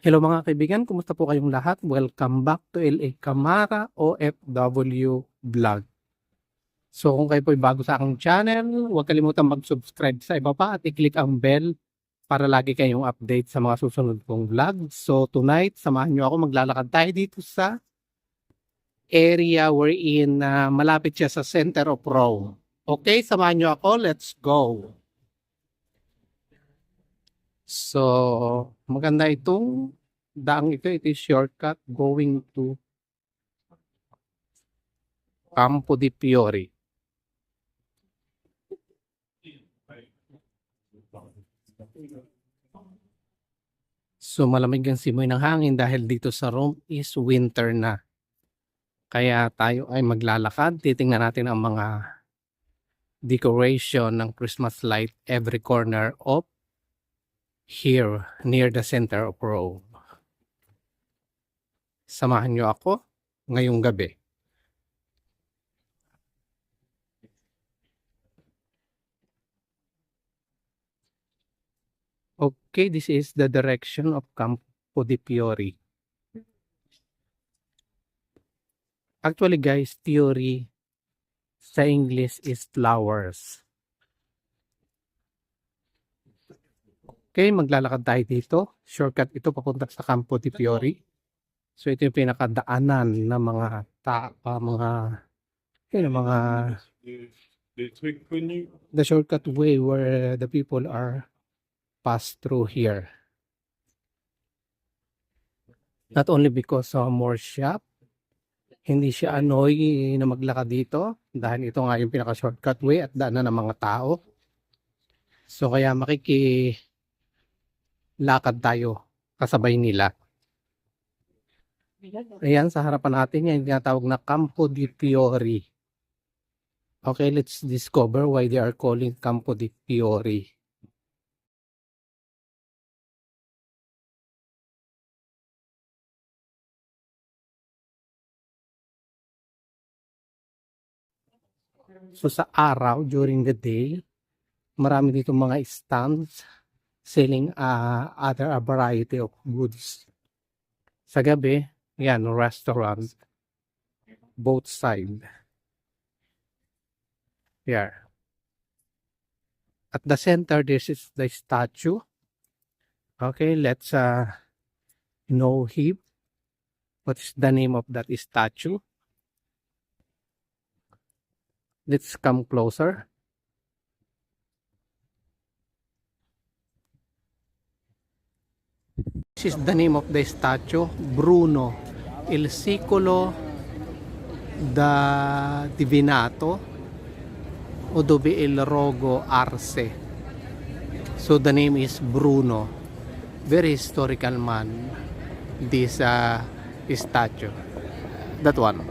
Hello mga kaibigan, kumusta po kayong lahat? Welcome back to LA Camara OFW Vlog. So kung kayo po ay bago sa aking channel, huwag kalimutan mag-subscribe sa ibaba at i-click ang bell para lagi kayong update sa mga susunod kong vlog. So tonight, samahan nyo ako, maglalakad tayo dito sa area wherein malapit siya sa center of Rome. Okay, samahan nyo ako, let's go! So maganda itong daang ito, it is shortcut going to Campo di Fiori. So malamig ang simoy ng hangin dahil dito sa Rome is winter na. Kaya tayo ay maglalakad, titingnan natin ang mga decoration ng Christmas light every corner of here near the center of Rome. Samahan nyo ako ngayong gabi. Okay, this is the direction of Campo di Fiori. Actually guys, Fiori sa English is flowers. Okay, maglalakad tayo dito. Shortcut ito papunta sa Campo di Fiori. So ito yung pinakadaanan ng mga the shortcut way where the people are pass through here. Not only because of more shop, hindi siya annoy na maglakad dito dahil ito nga yung pinaka-shortcut way at daanan ng mga tao. So kaya makikilakad tayo kasabay nila. Ayan, sa harapan natin yan yung tinatawag na Campo di Fiori. Okay, let's discover why they are calling Campo di Fiori. So sa araw, during the day, marami dito mga stands selling other variety of goods. Sa gabi, yan, restaurant, both side. Here. At the center, this is the statue. Okay, let's know him. What is the name of that statue? Let's come closer. This is the name of the statue, Bruno, il Secolo da Divinato o dove il Rogo Arse. So the name is Bruno. Very historical man, this statue. That one.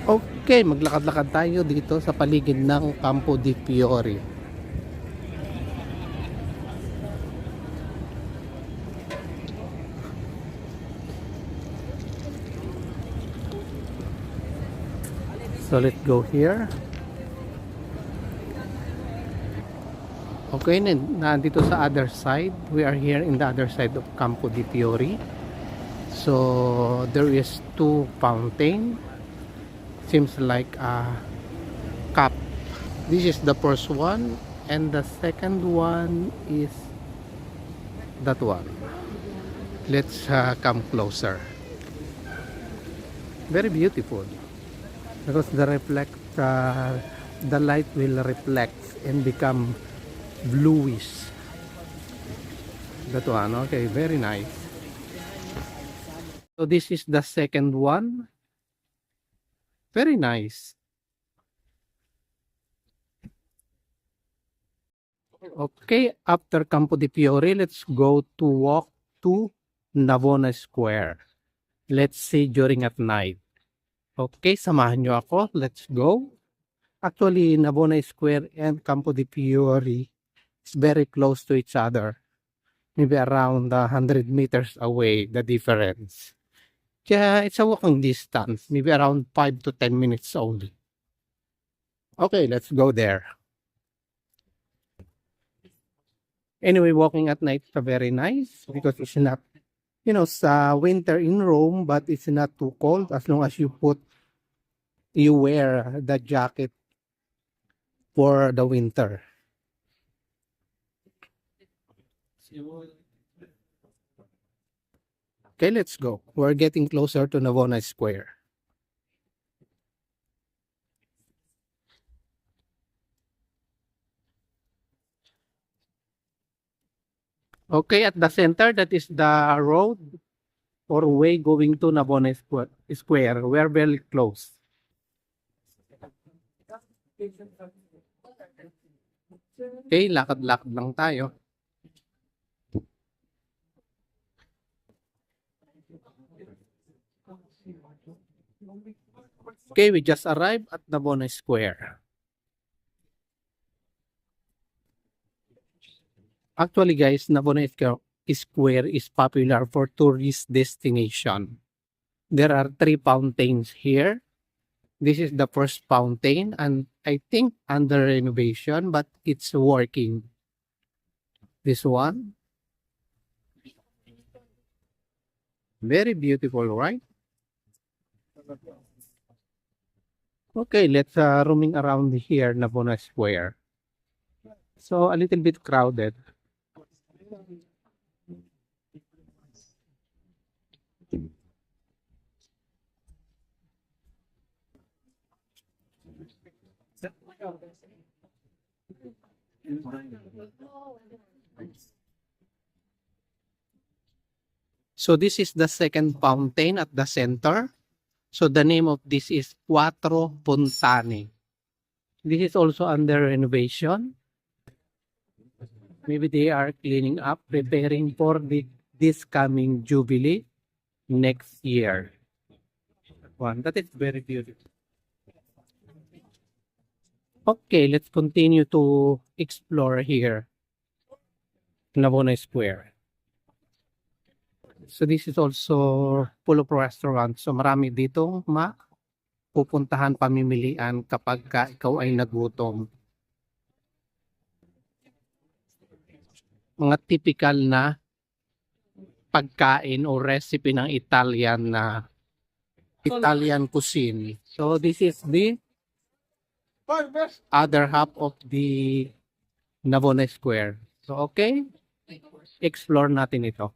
Okay, maglakad-lakad tayo dito sa paligid ng Campo di Fiori. So let's go here. Okay, nandito sa other side. We are here in the other side of Campo di Fiori. So there is two fountain. Seems like a cup. This is the first one and the second one is that one. Let's come closer. Very beautiful because the light will reflect and become bluish. That one, okay, very nice. So this is the second one. Very nice. Okay, after Campo di Fiori, let's go to walk to Navona Square. Let's see during at night. Okay, samahan nyo ako. Let's go. Actually, Navona Square and Campo di Fiori is very close to each other. Maybe around 100 meters away, the difference. Kaya it's a walking distance, maybe around 5 to 10 minutes only. Okay, let's go there. Anyway, walking at night is very nice because it's not sa winter in Rome, but it's not too cold as long as you wear the jacket for the winter. Okay, let's go. We're getting closer to Navona Square. Okay, at the center, that is the road or way going to Navona Square. We're very close. Okay, lakad-lakad lang tayo. Okay, we just arrived at Navona Square. Actually, guys, Navona Square is popular for tourist destination. There are 3 fountains here. This is the first fountain and I think under renovation, but it's working. This one. Very beautiful, right? Okay, let's roaming around here, Navona Square. So a little bit crowded. So this is the second fountain at the center. So the name of this is Quattro Fontane. This is also under renovation. Maybe they are cleaning up, preparing for this coming Jubilee next year. One that is very beautiful. Okay, let's continue to explore here, Navona Square. So this is also full of restaurants. So marami dito pupuntahan, pamimilian kapag ikaw ay nagutom. Mga typical na pagkain o recipe ng Italian cuisine. So this is the other half of the Navona Square. So okay, explore natin ito.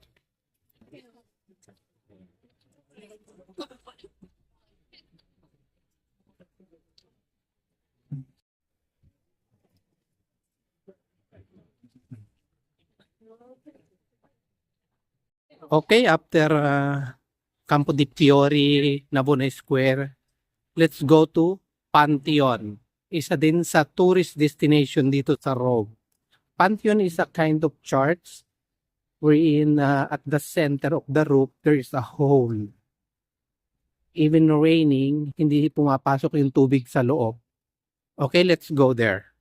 Okay, after Campo di Fiori, Navona Square, let's go to Pantheon. Isa din sa tourist destination dito sa Rome. Pantheon is a kind of church wherein at the center of the roof there is a hole. Even raining, hindi pumapasok yung tubig sa loob. Okay, let's go there.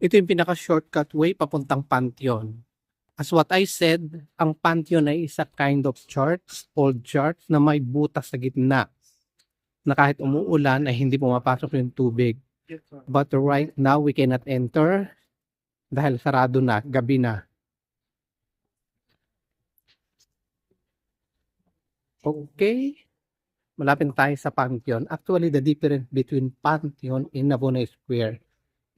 Ito yung pinaka-shortcut way papuntang Pantheon. As what I said, ang Pantheon ay isa kind of church, old church, na may butas sa gitna. Na kahit umuulan ay hindi pumapasok yung tubig. But right now, we cannot enter dahil sarado na, gabi na. Okay. Malapit tayo sa Pantheon. Actually, the difference between Pantheon and Navona Square,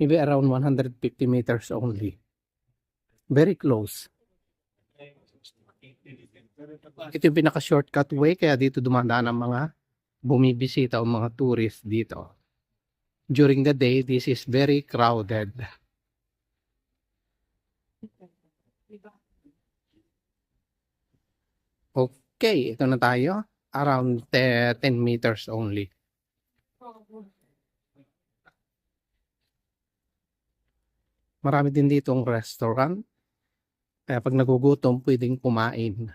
maybe around 150 meters only. Very close. Ito yung pinaka-shortcut way, kaya dito dumadaan ang mga bumibisita o mga tourists dito. During the day, this is very crowded. Okay, ito na tayo. Around 10 meters only. Marami din dito ang restaurant. Kaya pag nagugutom, pwedeng kumain.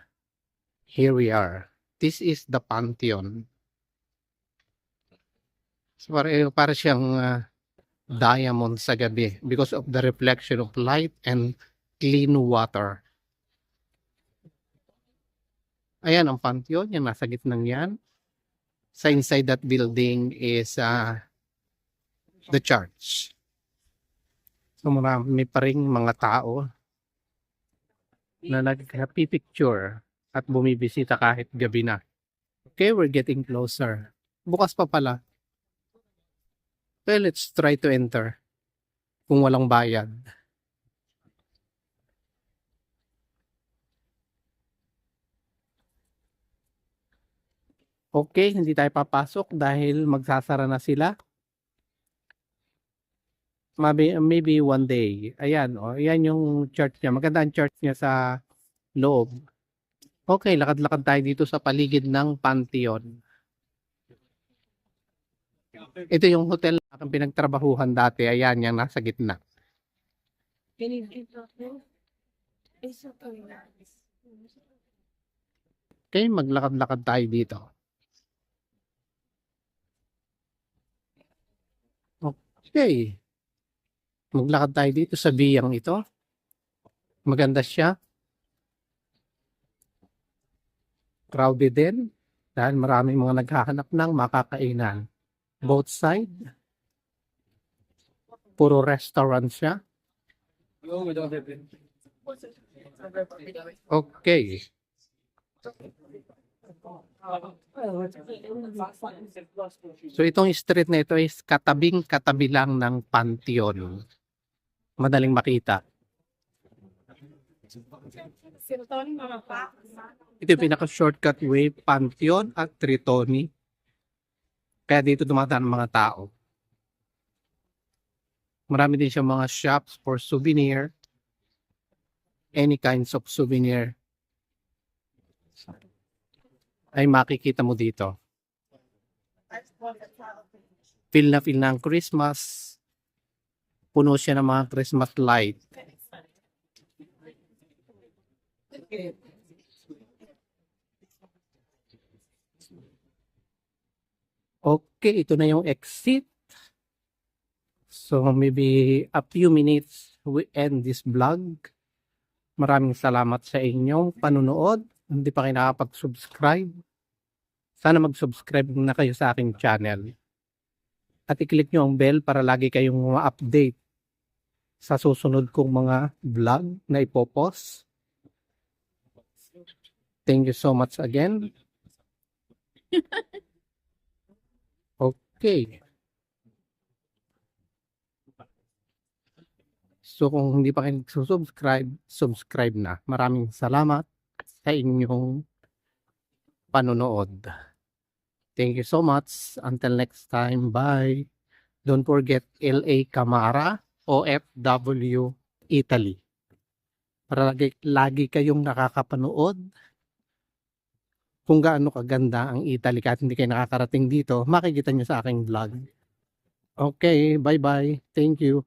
Here we are. This is the Pantheon. So para siyang diamond sa gabi because of the reflection of light and clean water. Ayan ang Pantheon, yung nasa gitnang yan. Sa inside that building is the church. So marami pa rin mga tao. na nag-picture at bumibisita kahit gabi na. Okay, we're getting closer. Bukas pa pala. Okay, let's try to enter kung walang bayad. Okay, hindi tayo papasok dahil magsasara na sila. Maybe one day. Ayan, oh, ayan yung church niya. Maganda ang church niya sa loob. Okay, lakad-lakad tayo dito sa paligid ng Pantheon. Ito yung hotel na aking pinagtrabahuhan dati. Ayan, yung nasa gitna. Okay, maglakad-lakad tayo dito. Okay. Maglakad tayo dito sa biyang ito. Maganda siya. Crowded din. Dahil maraming mga naghahanap ng makakainan. Both side. Puro restaurant siya. Okay. So itong street na ito is katabing-katabi lang ng Pantheon. Madaling makita. Ito yung pinaka-shortcut way, Pantheon at Tritoni. Kaya dito dumadaan ang mga tao. Marami din siya mga shops for souvenir. Any kinds of souvenir ay makikita mo dito. Feel na ang Christmas. Puno siya ng mga Christmas light. Okay, ito na yung exit. So maybe a few minutes we end this vlog. Maraming salamat sa inyong panunood. Hindi pa kayo nakapag-subscribe. Sana mag-subscribe na kayo sa aking channel. At i-click nyo ang bell para lagi kayong ma-update sa susunod kong mga vlog na ipopost. Thank you so much again. Okay. So kung hindi pa kayo subscribe na. Maraming salamat sa inyong panonood. Thank you so much. Until next time. Bye. Don't forget LA Camara, OFW Italy. Para lagi kayong nakakapanood kung gaano kaganda ang Italy kahit hindi kayo nakakarating dito, makikita nyo sa aking vlog. Okay, bye-bye. Thank you.